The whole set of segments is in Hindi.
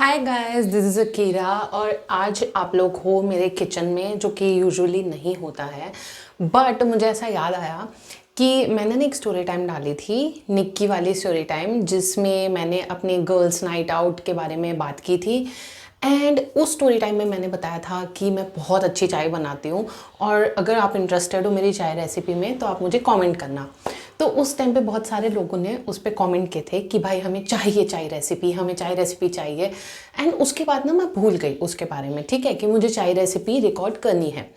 Hi guys, this is Akira और आज आप लोग हो मेरे किचन में, जो कि यूजुअली नहीं होता है। बट मुझे ऐसा याद आया कि मैंने ना एक स्टोरी टाइम डाली थी, निक्की वाली स्टोरी टाइम, जिसमें मैंने अपने गर्ल्स नाइट आउट के बारे में बात की थी। एंड उस स्टोरी टाइम में मैंने बताया था कि मैं बहुत अच्छी चाय बनाती हूँ, और अगर आप इंटरेस्टेड हो मेरी चाय रेसिपी में तो आप मुझे कमेंट करना। तो उस टाइम पे बहुत सारे लोगों ने उस पर कमेंट किए थे कि भाई हमें चाहिए चाय रेसिपी, हमें चाय रेसिपी चाहिए। एंड उसके बाद ना मैं भूल गई उसके बारे में, ठीक है, कि मुझे चाय रेसिपी रिकॉर्ड करनी है।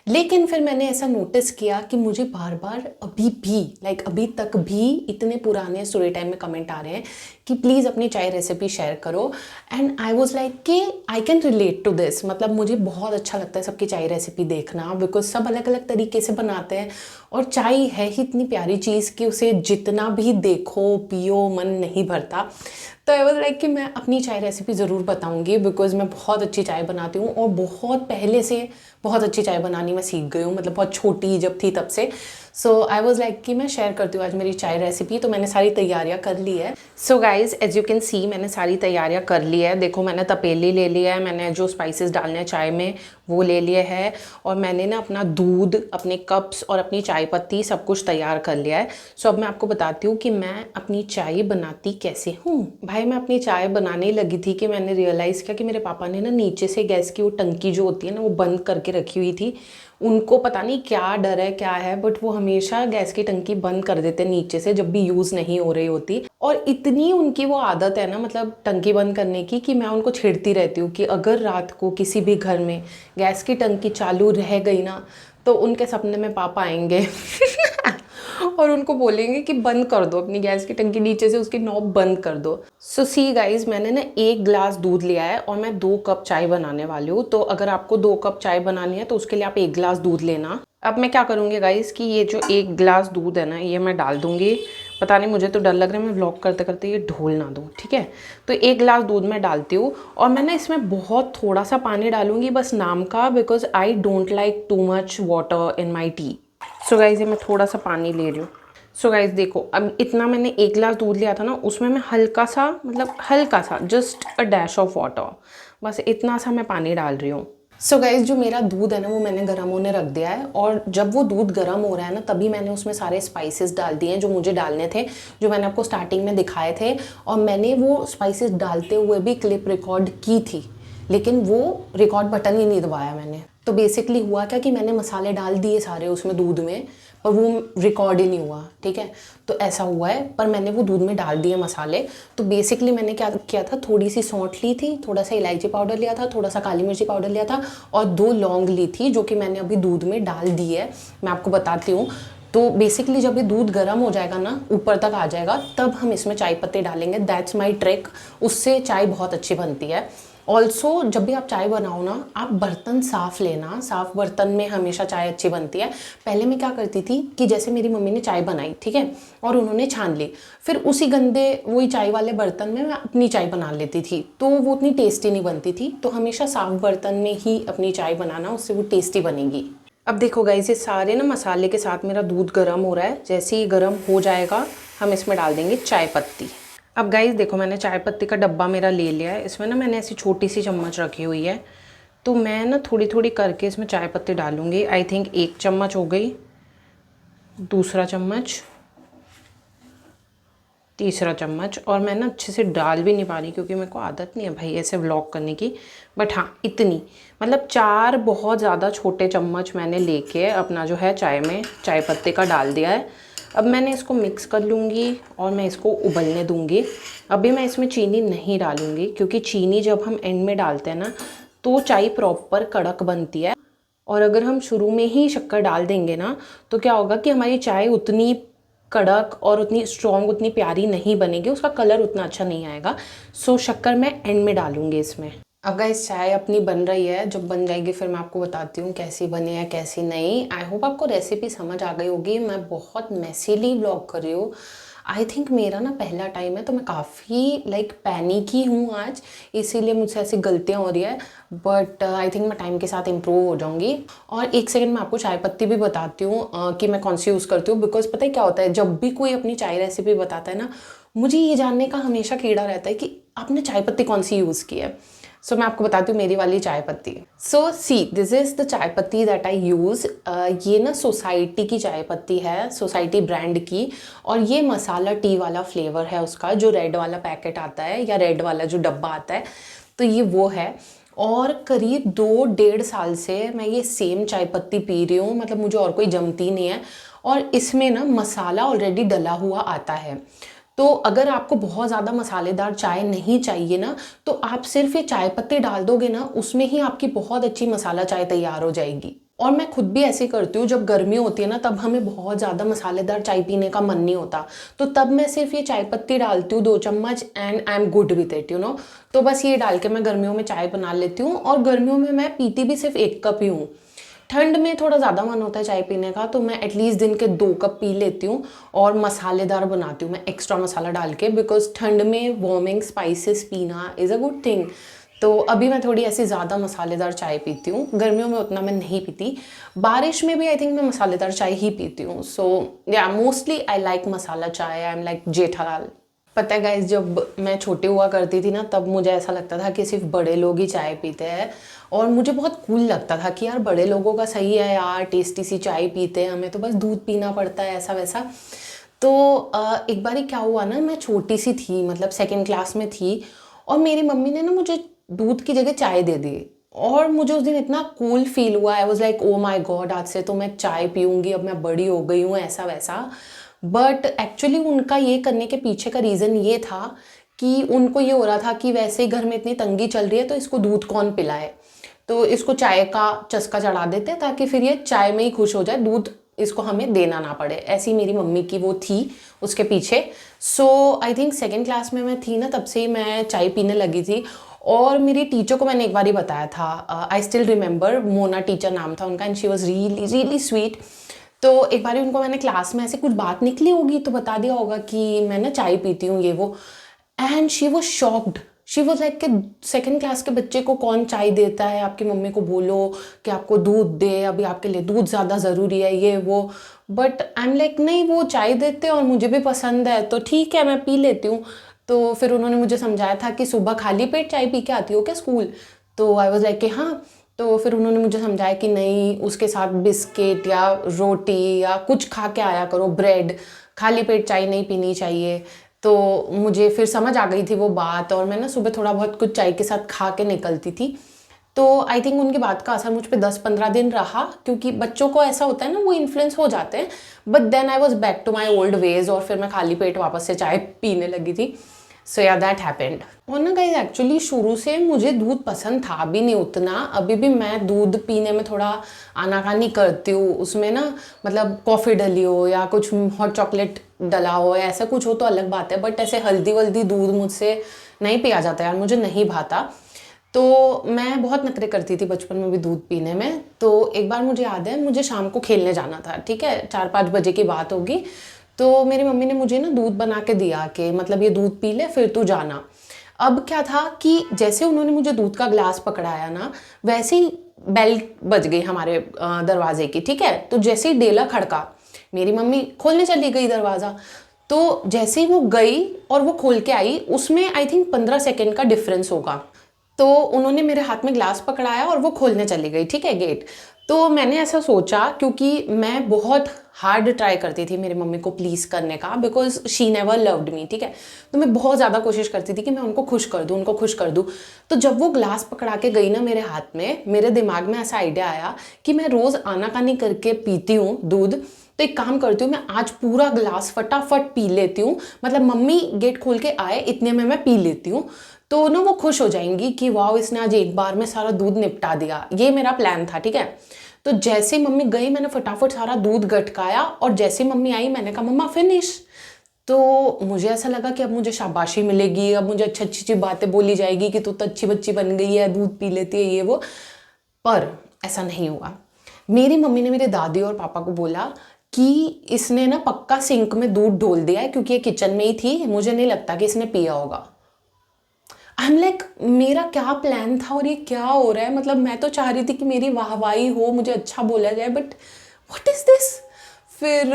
लेकिन फिर मैंने ऐसा नोटिस किया कि मुझे बार बार अभी भी अभी तक भी इतने पुराने स्टोरी टाइम में कमेंट आ रहे हैं कि प्लीज़ अपनी चाय रेसिपी शेयर करो। एंड आई वॉज लाइक कि I can relate to this, मतलब मुझे बहुत अच्छा लगता है सबकी चाय रेसिपी देखना, बिकॉज सब अलग अलग तरीके से बनाते हैं। और चाय है ही इतनी प्यारी चीज़ कि उसे जितना भी देखो पियो मन नहीं भरता। तो आई वॉज लाइक कि मैं अपनी चाय रेसिपी ज़रूर बताऊंगी, बिकॉज मैं बहुत अच्छी चाय बनाती हूँ और बहुत पहले से बहुत अच्छी चाय बनानी मैं सीख गई हूँ, मतलब बहुत छोटी जब थी तब से। सो आई वॉज लाइक कि मैं शेयर करती हूँ आज मेरी चाय रेसिपी। तो मैंने सारी तैयारियाँ कर ली है। So guys, as you can see मैंने सारी तैयारियाँ कर ली है। देखो, मैंने तपेली ले लिया है, मैंने जो स्पाइसेस डालने हैं चाय में वो ले लिए है, और मैंने ना अपना दूध, अपने कप्स और अपनी चाय पत्ती सब कुछ तैयार कर लिया है। सो अब मैं आपको बताती हूँ कि मैं अपनी चाय बनाती कैसे हूँ। भाई, मैं अपनी चाय बनाने लगी थी कि मैंने रियलाइज़ किया कि मेरे पापा ने ना नीचे से गैस की वो टंकी जो होती है ना वो बंद करके रखी हुई थी। उनको पता नहीं क्या डर है क्या है, बट वो हमेशा गैस की टंकी बंद कर देते नीचे से जब भी यूज़ नहीं हो रही होती। और इतनी उनकी वो आदत है ना, मतलब टंकी बंद करने की, कि मैं उनको छेड़ती रहती हूँ कि अगर रात को किसी भी घर में गैस की टंकी चालू रह गई ना तो उनके सपने में पापा आएंगे और उनको बोलेंगे कि बंद कर दो अपनी गैस की टंकी, नीचे से उसकी नॉब बंद कर दो। सो सी गाइज, मैंने ना 1 गिलास दूध लिया है और मैं 2 कप चाय बनाने वाली हूँ। तो अगर आपको 2 कप चाय बनानी है तो उसके लिए आप 1 गिलास दूध लेना। अब मैं क्या करूँगी गाइज कि ये जो 1 गिलास दूध है ना ये मैं डाल दूँगी। पता नहीं, मुझे तो डर लग रहा है मैं व्लॉग करते करते ये ढोल ना दूँ, ठीक है। तो 1 गिलास दूध मैं डालती हूँ, और मैं ना इसमें बहुत थोड़ा सा पानी डालूंगी, बस नाम का, because I don't like too much water in my T. So guys, ये मैं थोड़ा सा पानी ले रही हूँ। सो गाइज देखो, अब इतना मैंने 1 गिलास दूध लिया था ना, उसमें मैं हल्का सा, मतलब हल्का सा, just a dash of water, बस इतना सा मैं पानी डाल रही हूँ। सो गाइज, जो मेरा दूध है ना वो मैंने गर्म होने रख दिया है, और जब वो दूध गर्म हो रहा है ना तभी मैंने उसमें सारे स्पाइसेस डाल दिए हैं जो मुझे डालने थे, जो मैंने आपको स्टार्टिंग में दिखाए थे। और मैंने वो स्पाइसेस डालते हुए भी क्लिप रिकॉर्ड की थी, लेकिन वो रिकॉर्ड बटन ही नहीं दबाया मैंने। तो बेसिकली हुआ क्या कि मैंने मसाले डाल दिए सारे उसमें दूध में, पर वो रिकॉर्ड ही नहीं हुआ, ठीक है। तो ऐसा हुआ है, पर मैंने वो दूध में डाल दिए मसाले। तो बेसिकली मैंने क्या किया था, थोड़ी सी सौंठ ली थी, थोड़ा सा इलायची पाउडर लिया था, थोड़ा सा काली मिर्ची पाउडर लिया था, और 2 लौंग ली थी जो कि मैंने अभी दूध में डाल दी है। मैं आपको बताती हूँ। तो बेसिकली जब ये दूध गर्म हो जाएगा ना, ऊपर तक आ जाएगा, तब हम इसमें चाय पत्ती डालेंगे। दैट्स माई ट्रिक, उससे चाय बहुत अच्छी बनती है। ऑल्सो जब भी आप चाय बनाओ ना, आप बर्तन साफ़ लेना, साफ़ बर्तन में हमेशा चाय अच्छी बनती है। पहले मैं क्या करती थी कि जैसे मेरी मम्मी ने चाय बनाई, ठीक है, और उन्होंने छान ली, फिर उसी गंदे वही चाय वाले बर्तन में मैं अपनी चाय बना लेती थी, तो वो उतनी टेस्टी नहीं बनती थी। तो हमेशा साफ़ बर्तन में ही अपनी चाय बनाना, उससे वो टेस्टी बनेगी। अब देखो गाइस, ये सारे ना मसाले के साथ मेरा दूध गर्म हो रहा है। जैसे ही गर्म हो जाएगा हम इसमें डाल देंगे चाय पत्ती। अब गाइस देखो, मैंने चाय पत्ती का डब्बा मेरा ले लिया है। इसमें ना मैंने ऐसी छोटी सी चम्मच रखी हुई है, तो मैं ना थोड़ी थोड़ी करके इसमें चाय पत्ती डालूंगी। आई थिंक 1 चम्मच हो गई, दूसरा चम्मच, तीसरा चम्मच, और मैं ना अच्छे से डाल भी नहीं पा रही क्योंकि मेरे को आदत नहीं है भाई ऐसे व्लॉग करने की। बट हाँ, इतनी, मतलब 4 बहुत ज़्यादा छोटे चम्मच मैंने लेके अपना जो है चाय में चाय पत्ती का डाल दिया है। अब मैंने इसको मिक्स कर लूँगी और मैं इसको उबलने दूँगी। अभी मैं इसमें चीनी नहीं डालूँगी, क्योंकि चीनी जब हम एंड में डालते हैं ना तो चाय प्रॉपर कड़क बनती है। और अगर हम शुरू में ही शक्कर डाल देंगे ना तो क्या होगा कि हमारी चाय उतनी कड़क और उतनी स्ट्रॉन्ग, उतनी प्यारी नहीं बनेगी, उसका कलर उतना अच्छा नहीं आएगा। सो शक्कर मैं एंड में डालूँगी इसमें। अब गाइस, चाय अपनी बन रही है, जब बन जाएगी फिर मैं आपको बताती हूँ कैसी बनी है कैसी नहीं। आई होप आपको रेसिपी समझ आ गई होगी। मैं बहुत मैसीली व्लॉग कर रही हूँ। आई थिंक मेरा ना पहला टाइम है, तो मैं काफ़ी पैनिक ही हूँ आज, इसीलिए मुझसे ऐसी गलतियाँ हो रही है। बट आई थिंक मैं टाइम के साथ इम्प्रूव हो जाऊँगी। और एक सेकंड मैं आपको चाय पत्ती भी बताती हूँ कि मैं कौन सी यूज़ करती हूँ। बिकॉज पता है क्या होता है, जब भी कोई अपनी चाय रेसिपी बताता है ना, मुझे ये जानने का हमेशा कीड़ा रहता है कि आपने चाय पत्ती कौन सी यूज़ की है? सो मैं आपको बताती हूँ मेरी वाली चाय पत्ती। सो सी दिस इज़ द चाय पत्ती दैट आई यूज़। ये ना सोसाइटी की चाय पत्ती है, सोसाइटी ब्रांड की, और ये मसाला टी वाला फ्लेवर है उसका, जो रेड वाला पैकेट आता है या रेड वाला जो डब्बा आता है, तो ये वो है। और करीब 2-1.5 साल से मैं ये सेम चाय पत्ती पी रही हूँ, मतलब मुझे और कोई जमती नहीं है। और इसमें ना मसाला ऑलरेडी डला हुआ आता है, तो अगर आपको बहुत ज़्यादा मसालेदार चाय नहीं चाहिए ना, तो आप सिर्फ ये चाय पत्ती डाल दोगे ना, उसमें ही आपकी बहुत अच्छी मसाला चाय तैयार हो जाएगी। और मैं खुद भी ऐसे करती हूँ, जब गर्मी होती है ना, तब हमें बहुत ज़्यादा मसालेदार चाय पीने का मन नहीं होता, तो तब मैं सिर्फ ये चाय पत्ती डालती हूँ 2 चम्मच, and I am good with it, you know. तो बस ये डाल के मैं गर्मियों में चाय बना लेती हूँ, और गर्मियों में मैं पीती भी सिर्फ 1 कप ही हूँ। ठंड में थोड़ा ज़्यादा मन होता है चाय पीने का, तो मैं एटलीस्ट दिन के 2 कप पी लेती हूँ, और मसालेदार बनाती हूँ मैं एक्स्ट्रा मसाला डाल के, बिकॉज ठंड में वार्मिंग स्पाइसेस पीना इज़ अ गुड थिंग। तो अभी मैं थोड़ी ऐसी ज़्यादा मसालेदार चाय पीती हूँ, गर्मियों में उतना मैं नहीं पीती। बारिश में भी आई थिंक मैं मसालेदार चाय ही पीती हूँ। सो या मोस्टली आई लाइक मसाला चाय, आई एम लाइक जेठालाल। पता है गाइस, जब मैं छोटी हुआ करती थी ना, तब मुझे ऐसा लगता था कि सिर्फ बड़े लोग ही चाय पीते हैं, और मुझे बहुत कूल लगता था कि यार बड़े लोगों का सही है यार, टेस्टी सी चाय पीते हैं, हमें तो बस दूध पीना पड़ता है, ऐसा वैसा। तो एक बारी क्या हुआ ना, मैं छोटी सी थी, मतलब 2nd क्लास में थी, और मेरी मम्मी ने ना मुझे दूध की जगह चाय दे दी, और मुझे उस दिन इतना कूल फील हुआ। आई was like oh my God, आज से तो मैं चाय पीऊँगी, अब मैं बड़ी हो गई हूँ, ऐसा वैसा। बट एक्चुअली उनका ये करने के पीछे का रीज़न ये था कि उनको ये हो रहा था कि वैसे ही घर में इतनी तंगी चल रही है, तो इसको दूध कौन पिलाए, तो इसको चाय का चस्का चढ़ा देते ताकि फिर ये चाय में ही खुश हो जाए, दूध इसको हमें देना ना पड़े। ऐसी मेरी मम्मी की वो थी उसके पीछे। सो आई थिंक 2nd क्लास में मैं थी ना, तब से ही मैं चाय पीने लगी थी। और मेरी टीचर को मैंने एक बार ही बताया था, I still remember, Mona teacher नाम था उनका, and she was really really sweet. तो एक बार उनको मैंने क्लास में ऐसे कुछ बात निकली होगी तो बता दिया होगा कि मैं ना चाय पीती हूँ ये वो, and she was shocked. She was like कि 2nd क्लास के बच्चे को कौन चाय देता है, आपकी मम्मी को बोलो कि आपको दूध दे, अभी आपके लिए दूध ज़्यादा ज़रूरी है ये वो। बट आई एम लाइक नहीं, वो चाय देते और मुझे भी पसंद है, तो ठीक है मैं पी लेती हूँ। तो फिर उन्होंने मुझे समझाया था कि सुबह खाली पेट चाय पी के आती हो क्या स्कूल? तो आई वॉज लाइक कि हाँ। तो फिर उन्होंने मुझे समझाया कि नहीं, उसके साथ बिस्किट या रोटी या कुछ खा के आया करो, ब्रेड, खाली पेट चाय नहीं पीनी चाहिए। तो मुझे फिर समझ आ गई थी वो बात, और मैं ना सुबह थोड़ा बहुत कुछ चाय के साथ खा के निकलती थी। तो आई थिंक उनकी बात का असर मुझ पे 10-15 दिन रहा, क्योंकि बच्चों को ऐसा होता है ना, वो इन्फ्लुएंस हो जाते हैं। But then I was back to my old ways, और फिर मैं खाली पेट वापस से चाय पीने लगी थी। सो या दैट हैपेंड। और ना गाइस, एक्चुअली शुरू से मुझे दूध पसंद था भी नहीं उतना, अभी भी मैं दूध पीने में थोड़ा आनाकानी करती हूँ। उसमें ना मतलब कॉफ़ी डली हो या कुछ हॉट चॉकलेट डला हो, ऐसा कुछ हो तो अलग बात है, बट ऐसे हल्दी वल्दी दूध मुझसे नहीं पिया जाता यार, मुझे नहीं भाता। तो मैं बहुत नखरे करती थी बचपन में भी दूध पीने में। तो एक बार मुझे याद है, मुझे शाम को खेलने जाना था, ठीक है, 4-5 बजे की बात होगी। तो मेरी मम्मी ने मुझे ना दूध बना के दिया कि मतलब ये दूध पी ले फिर तू जाना। अब क्या था कि जैसे उन्होंने मुझे दूध का ग्लास पकड़ाया ना, वैसे ही बेल बज गई हमारे दरवाजे की, ठीक है। तो जैसे ही डेला खड़का, मेरी मम्मी खोलने चली गई दरवाज़ा। तो जैसे ही वो गई और वो खोल के आई, उसमें आई थिंक 15 सेकेंड का डिफरेंस होगा। तो उन्होंने मेरे हाथ में ग्लास पकड़ाया और वो खोलने चली गई, ठीक है, गेट। तो मैंने ऐसा सोचा, क्योंकि मैं बहुत हार्ड ट्राई करती थी मेरी मम्मी को प्लीज़ करने का, because she never loved me, ठीक है। तो मैं बहुत ज़्यादा कोशिश करती थी कि मैं उनको खुश कर दूँ, उनको खुश कर दूँ। तो जब वो ग्लास पकड़ा के गई ना मेरे हाथ में, मेरे दिमाग में ऐसा आइडिया आया कि मैं रोज़ आनाकानी करके पीती हूँ दूध, तो एक काम करती हूँ, मैं आज पूरा ग्लास फटाफट पी लेती हूँ, मतलब मम्मी गेट खोल के आए इतने में मैं पी लेती हूँ। तो ना वो खुश हो जाएंगी कि वाह, इसने आज एक बार में सारा दूध निपटा दिया। ये मेरा प्लान था, ठीक है। तो जैसे मम्मी गई, मैंने फटाफट सारा दूध गटकाया, और जैसे मम्मी आई मैंने कहा मम्मा फिनिश। तो मुझे ऐसा लगा कि अब मुझे शाबाशी मिलेगी, अब मुझे अच्छी अच्छी बातें बोली जाएगी कि तू तो अच्छी बच्ची बन गई है, दूध पी लेती है ये वो। पर ऐसा नहीं हुआ। मेरी मम्मी ने मेरे दादी और पापा को बोला कि इसने ना पक्का सिंक में दूध डोल दिया है, क्योंकि ये किचन में ही थी, मुझे नहीं लगता कि इसने पिया होगा। आई एम लाइक, मेरा क्या प्लान था और ये क्या हो रहा है? मतलब मैं तो चाह रही थी कि मेरी वाहवाही हो, मुझे अच्छा बोला जाए, बट व्हाट इज दिस? फिर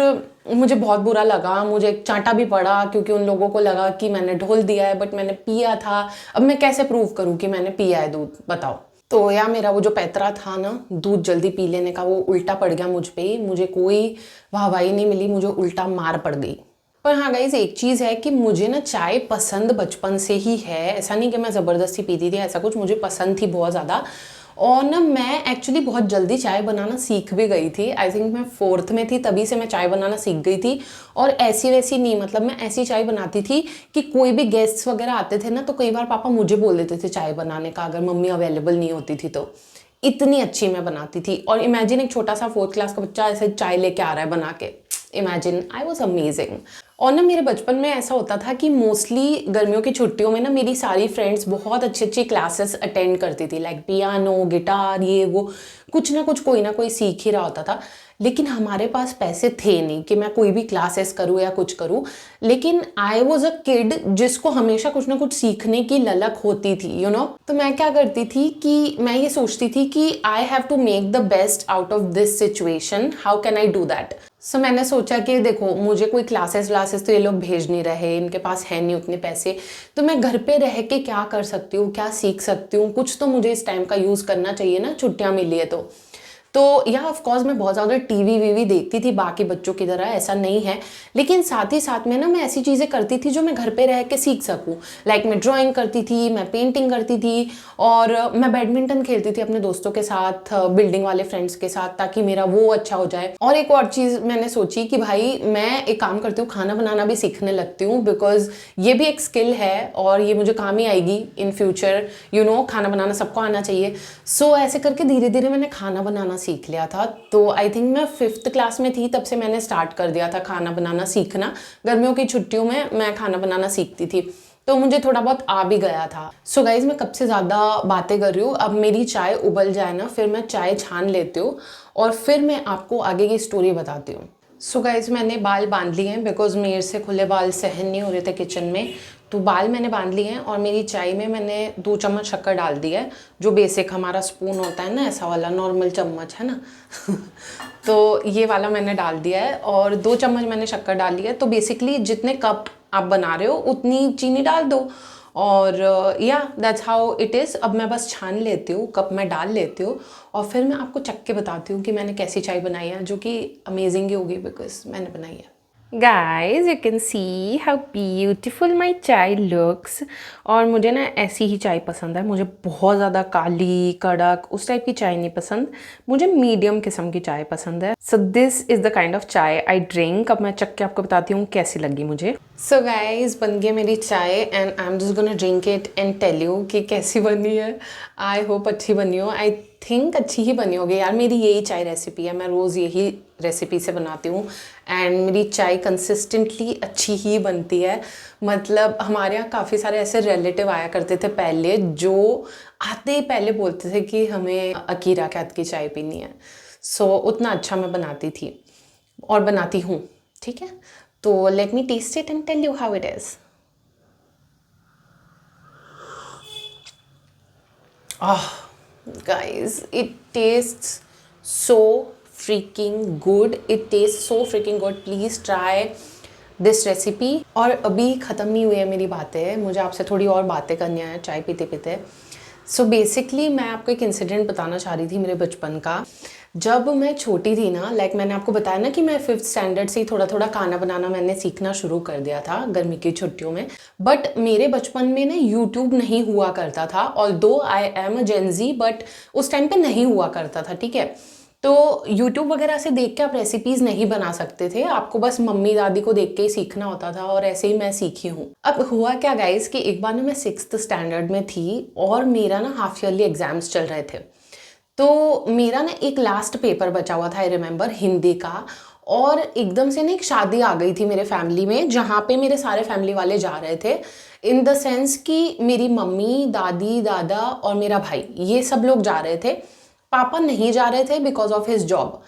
मुझे बहुत बुरा लगा, मुझे एक चांटा भी पड़ा क्योंकि उन लोगों को लगा कि मैंने ढोल दिया है, बट मैंने पिया था। अब मैं कैसे प्रूव करूँ कि मैंने पिया है दूध, बताओ। तो या मेरा वो जो पैतरा था ना दूध जल्दी पी लेने का, वो उल्टा पड़ गया मुझ पे ही। मुझे कोई वाहवाही नहीं मिली, मुझे उल्टा मार पड़ गई। पर हाँ गाइज, एक चीज़ है कि मुझे ना चाय पसंद बचपन से ही है। ऐसा नहीं कि मैं ज़बरदस्ती पीती थी, ऐसा कुछ, मुझे पसंद थी बहुत ज़्यादा। और ना मैं एक्चुअली बहुत जल्दी चाय बनाना सीख भी गई थी। आई थिंक मैं 4th में थी तभी से मैं चाय बनाना सीख गई थी। और ऐसी वैसी नहीं, मतलब मैं ऐसी चाय बनाती थी कि कोई भी गेस्ट्स वगैरह आते थे ना तो कई बार पापा मुझे बोल देते थे चाय बनाने का, अगर मम्मी अवेलेबल नहीं होती थी तो। इतनी अच्छी मैं बनाती थी। और इमेजिन एक छोटा सा 4th क्लास का बच्चा ऐसे चाय लेके आ रहा है बना के। Imagine, I was amazing. और ना मेरे बचपन में ऐसा होता था कि मोस्टली गर्मियों की छुट्टियों में ना मेरी सारी फ्रेंड्स बहुत अच्छी अच्छी क्लासेस अटेंड करती थी, लाइक पियानो, गिटार, ये वो, कुछ ना कुछ कोई ना कोई सीख ही रहा होता था। लेकिन हमारे पास पैसे थे नहीं कि मैं कोई भी क्लासेस करूँ या कुछ करूँ। लेकिन आई वॉज अ किड जिसको हमेशा कुछ ना कुछ सीखने की ललक होती थी, यू नो। तो मैं क्या करती थी कि मैं ये सोचती थी कि I have to make the best out of this situation, how can I do that. So मैंने सोचा कि देखो, मुझे कोई क्लासेस व्लासेस तो ये लोग भेज नहीं रहे, इनके पास है नहीं उतने पैसे, तो मैं घर पे रह के क्या कर सकती हूँ, क्या सीख सकती हूँ, कुछ तो मुझे इस टाइम का यूज़ करना चाहिए ना, छुट्टियाँ मिली है तो या ऑफ कोर्स मैं बहुत ज़्यादा टीवी वीवी देखती थी बाकी बच्चों की तरह, ऐसा नहीं है। लेकिन साथ ही साथ में ना मैं ऐसी चीज़ें करती थी जो मैं घर पे रह के सीख सकूं। लाइक मैं ड्राइंग करती थी, मैं पेंटिंग करती थी, और मैं बैडमिंटन खेलती थी अपने दोस्तों के साथ, बिल्डिंग वाले फ्रेंड्स के साथ, ताकि मेरा वो अच्छा हो जाए। और एक और चीज़ मैंने सोची कि भाई मैं एक काम करती हूँ, खाना बनाना भी सीखने लगती हूँ, बिकॉज ये भी एक स्किल है और ये मुझे काम ही आएगी इन फ्यूचर, यू नो। खाना बनाना सबको आना चाहिए। सो ऐसे करके धीरे धीरे मैंने खाना बनाना सीख लिया था। तो आई थिंक मैं 5th क्लास में थी तब से मैंने स्टार्ट कर दिया था खाना बनाना सीखना। गर्मियों की छुट्टियों में मैं खाना बनाना सीखती थी, तो मुझे थोड़ा बहुत आ भी गया था। सो गाइज, मैं कब से ज़्यादा बातें कर रही हूँ। अब मेरी चाय उबल जाए ना, फिर मैं चाय छान लेती हूँ और फिर मैं आपको आगे की स्टोरी बताती हूँ। सो गाइज, मैंने बाल बांध लिए हैं बिकॉज मेरे से खुले बाल सहन नहीं हो रहे थे किचन में। तो बाल मैंने बांध लिए हैं और मेरी चाय में मैंने 2 चम्मच शक्कर डाल दी है, जो बेसिक हमारा स्पून होता है ना, ऐसा वाला नॉर्मल चम्मच है ना तो ये वाला मैंने डाल दिया है और 2 चम्मच मैंने शक्कर डाल ली है। तो बेसिकली जितने कप आप बना रहे हो उतनी चीनी डाल दो, और या दैट्स हाउ इट इज़। अब मैं बस छान लेती हूँ, कप में डाल लेती हूँ और फिर मैं आपको चख के बताती हूँ कि मैंने कैसी चाय बनाई है, जो कि अमेजिंग ही होगी बिकॉज मैंने बनाई है। Guys, you can see how beautiful my chai looks। और मुझे ना ऐसी ही चाय पसंद है, मुझे बहुत ज़्यादा काली कड़क उस टाइप की चाय नहीं पसंद, मुझे मीडियम किस्म की चाय पसंद है। So this is the kind of चाय आई ड्रिंक। अब मैं चख के आपको बताती हूँ कैसी लगी मुझे। सो गाइज, बन गई मेरी चाय and I am just gonna drink it and tell you कि कैसी बनी है। आई होप अच्छी बनी हो, आई थिंक अच्छी ही बनी होगी यार। मेरी यही चाय रेसिपी है, मैं रोज़ यही रेसिपी से बनाती हूँ एंड मेरी चाय कंसिस्टेंटली अच्छी ही बनती है। मतलब हमारे यहाँ काफ़ी सारे ऐसे रिलेटिव आया करते थे पहले, जो आते ही पहले बोलते थे कि हमें अकीरा के हाथ की चाय पीनी है। सो उतना अच्छा मैं बनाती थी और बनाती हूँ, ठीक है। तो let me taste it and tell you how it is. Guys, it tastes so freaking good, it tastes so freaking good, please try this recipe। और अभी ख़त्म नहीं हुई है मेरी बातें, मुझे आपसे थोड़ी और बातें करनी है चाय पीते पीते। सो बेसिकली मैं आपको एक इंसिडेंट बताना चाह रही थी मेरे बचपन का। जब मैं छोटी थी ना, लाइक मैंने आपको बताया ना कि मैं 5th स्टैंडर्ड से ही थोड़ा थोड़ा खाना बनाना मैंने सीखना शुरू कर दिया था गर्मी की छुट्टियों में। बट मेरे बचपन में ना यूट्यूब नहीं हुआ करता था, although I am a Gen Z, but उस टाइम पे नहीं हुआ करता था, ठीक है। तो यूट्यूब वगैरह से देख के आप रेसिपीज़ नहीं बना सकते थे, आपको बस मम्मी दादी को देख के ही सीखना होता था, और ऐसे ही मैं सीखी हूँ। अब हुआ क्या गाइस कि एक बार ना मैं 6th स्टैंडर्ड में थी और मेरा ना हाफ ईयरली एग्जाम्स चल रहे थे। तो मेरा ना एक लास्ट पेपर बचा हुआ था, आई रिमेंबर, हिंदी का। और एकदम से ना एक शादी आ गई थी मेरे फैमिली में, जहाँ पे मेरे सारे फैमिली वाले जा रहे थे। इन द सेंस कि मेरी मम्मी, दादी, दादा और मेरा भाई, ये सब लोग जा रहे थे। पापा नहीं जा रहे थे बिकॉज ऑफ हिज जॉब।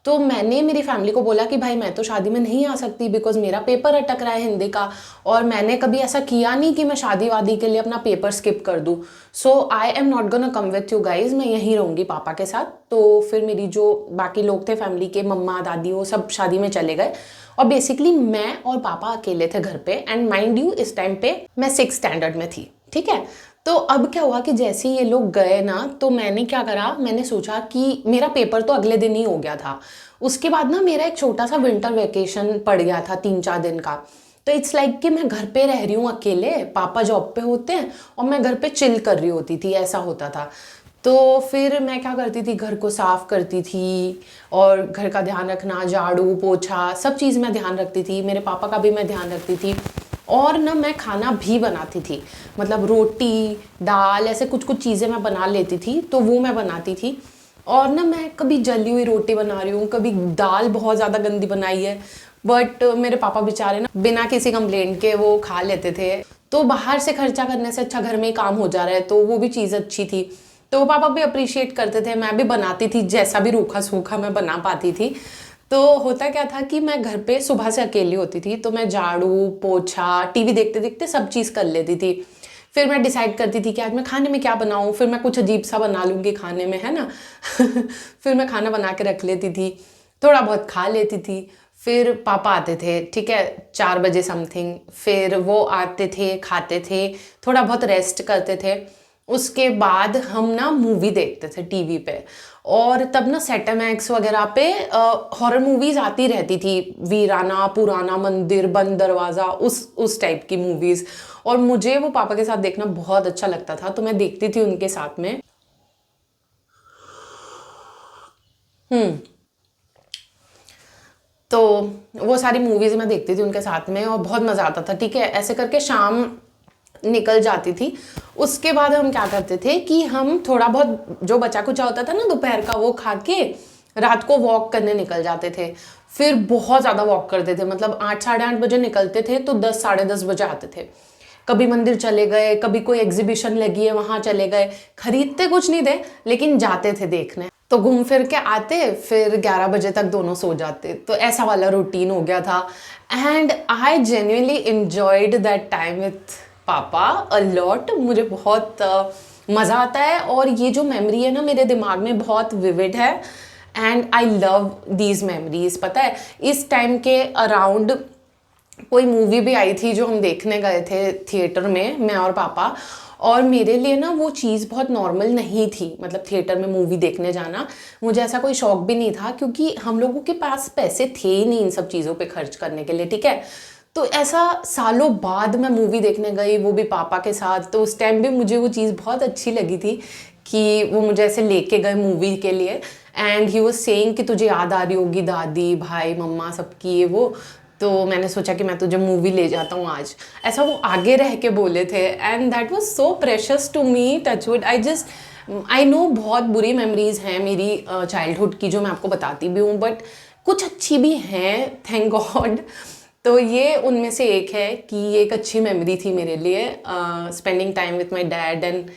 तो मैंने मेरी फैमिली को बोला कि भाई मैं तो शादी में नहीं आ सकती बिकॉज मेरा पेपर अटक रहा है हिंदी का, और मैंने कभी ऐसा किया नहीं कि मैं शादी वादी के लिए अपना पेपर स्किप कर दूँ। So I am not gonna come with you guys, मैं यहीं रहूँगी पापा के साथ। तो फिर मेरी जो बाकी लोग थे फैमिली के, मम्मा दादी, वो सब शादी में चले गए और बेसिकली मैं और पापा अकेले थे घर पे। एंड माइंड यू इस टाइम पे मैं 6th स्टैंडर्ड में थी, ठीक है। तो अब क्या हुआ कि जैसे ये लोग गए ना, तो मैंने क्या करा, मैंने सोचा कि मेरा पेपर तो अगले दिन ही हो गया था। उसके बाद ना मेरा एक छोटा सा विंटर वेकेशन पड़ गया था 3-4 दिन का। तो इट्स लाइक कि मैं घर पे रह रही हूँ अकेले, पापा जॉब पे होते हैं और मैं घर पे चिल कर रही होती थी, ऐसा होता था। तो फिर मैं क्या करती थी, घर को साफ़ करती थी और घर का ध्यान रखना, झाड़ू पोछा सब चीज़ मैं ध्यान रखती थी, मेरे पापा का भी मैं ध्यान रखती थी। और ना मैं खाना भी बनाती थी, मतलब रोटी दाल ऐसे कुछ कुछ चीज़ें मैं बना लेती थी, तो वो मैं बनाती थी। और ना मैं कभी जली हुई रोटी बना रही हूँ, कभी दाल बहुत ज़्यादा गंदी बनाई है, बट मेरे पापा बेचारे ना बिना किसी कंप्लेंट के वो खा लेते थे। तो बाहर से खर्चा करने से अच्छा घर में ही काम हो जा रहा है, तो वो भी चीज़ अच्छी थी। तो पापा भी अप्रिशिएट करते थे, मैं भी बनाती थी, जैसा भी रूखा सूखा मैं बना पाती थी। तो होता क्या था कि मैं घर पे सुबह से अकेली होती थी, तो मैं झाड़ू पोछा टीवी देखते देखते सब चीज़ कर लेती थी। फिर मैं डिसाइड करती थी कि आज मैं खाने में क्या बनाऊँ, फिर मैं कुछ अजीब सा बना लूँगी खाने में, है ना। फिर मैं खाना बना के रख लेती थी, थोड़ा बहुत खा लेती थी। फिर पापा आते थे, ठीक है, 4 बजे समथिंग, फिर वो आते थे, खाते थे, थोड़ा बहुत रेस्ट करते थे। उसके बाद हम ना मूवी देखते थे टीवी पे। और तब ना सेटमैक्स वगैरह पे हॉरर मूवीज़ आती रहती थी, वीराना, पुराना मंदिर, बंद दरवाज़ा, उस टाइप की मूवीज़। और मुझे वो पापा के साथ देखना बहुत अच्छा लगता था, तो मैं देखती थी उनके साथ में। तो वो सारी मूवीज़ मैं देखती थी उनके साथ में और बहुत मज़ा आता था, ठीक है। ऐसे करके शाम निकल जाती थी। उसके बाद हम क्या करते थे कि हम थोड़ा बहुत जो बचा कुचा होता था ना दोपहर का, वो खा के रात को वॉक करने निकल जाते थे। फिर बहुत ज़्यादा वॉक करते थे, मतलब 8 साढ़े 8 बजे निकलते थे तो 10 साढ़े 10 बजे आते थे। कभी मंदिर चले गए, कभी कोई एग्जीबिशन लगी है वहाँ चले गए। खरीदते कुछ नहीं थे लेकिन जाते थे देखने। तो घूम फिर के आते, फिर 11 बजे तक दोनों सो जाते। तो ऐसा वाला रूटीन हो गया था। And I genuinely enjoyed that time with पापा अ लॉट। मुझे बहुत मज़ा आता है और ये जो मेमोरी है ना मेरे दिमाग में बहुत विविड है। And I love these memories. पता है इस टाइम के अराउंड कोई मूवी भी आई थी जो हम देखने गए थे थिएटर में, मैं और पापा। और मेरे लिए ना वो चीज़ बहुत नॉर्मल नहीं थी, मतलब थिएटर में मूवी देखने जाना। मुझे ऐसा कोई शौक भी नहीं था क्योंकि हम लोगों के पास पैसे थे ही नहीं इन सब चीज़ों पे खर्च करने के लिए, ठीक है। तो ऐसा सालों बाद मैं मूवी देखने गई, वो भी पापा के साथ। तो उस टाइम भी मुझे वो चीज़ बहुत अच्छी लगी थी कि वो मुझे ऐसे लेके गए मूवी के लिए। एंड ही वाज सेइंग कि तुझे याद आ रही होगी दादी भाई मम्मा सबकी, ये वो। तो मैंने सोचा कि मैं तुझे मूवी ले जाता हूँ आज, ऐसा वो आगे रह के बोले थे। And that was so precious to me, touchwood. I know बहुत बुरी मेमोरीज हैं मेरी चाइल्डहुड की जो मैं आपको बताती भी हूँ, बट कुछ अच्छी भी हैं, थैंक गॉड। तो ये उनमें से एक है कि ये एक अच्छी मेमोरी थी मेरे लिए, spending time with my dad. And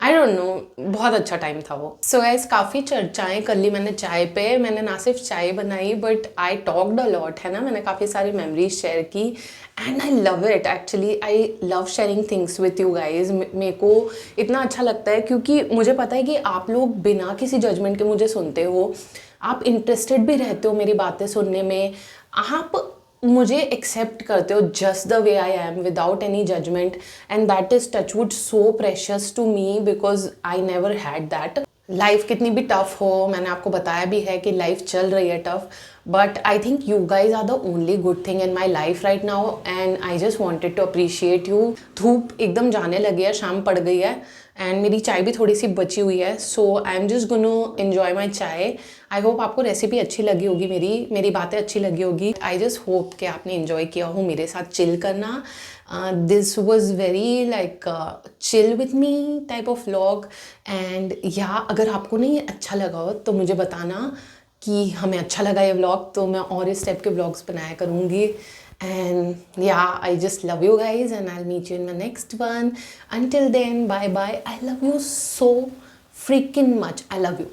I don't know, बहुत अच्छा टाइम था वो। सो गाइस काफ़ी चर्चाएं कर ली मैंने चाय पे। मैंने ना सिर्फ चाय बनाई but I talked a lot, है ना। मैंने काफ़ी सारी मेमोरीज शेयर की and I love it actually. I love sharing things with you guys. मेरे को इतना अच्छा लगता है क्योंकि मुझे पता है कि आप लोग बिना किसी जजमेंट के मुझे सुनते हो, आप इंटरेस्टेड भी रहते हो मेरी बातें सुनने में, आप मुझे एक्सेप्ट करते हो just the way I am without any judgement. And that is touchwood so precious to me because I never had that. Life कितनी भी टफ हो, मैंने आपको बताया भी है कि लाइफ चल रही है tough, but I think you guys are the only good thing in my life right now. And I just wanted to appreciate you. धूप एकदम जाने लगी है, शाम पड़ गई है एंड मेरी चाय भी थोड़ी सी बची हुई है। So I am just gonna enjoy my chai. I hope आपको रेसिपी अच्छी लगी होगी, मेरी बातें अच्छी लगी होगी। आई जस्ट होप कि आपने इन्जॉय किया हो मेरे साथ चिल करना। This was very like chill with me type of vlog. And या अगर आपको नहीं अच्छा लगा हो तो मुझे बताना कि हमें अच्छा लगा ये व्लॉग, तो मैं और इस टाइप के व्लॉग्स बनाया करूँगी। And yeah, I just love you guys and I'll meet you in my next one. Until then, bye bye. I love you so freaking much. I love you.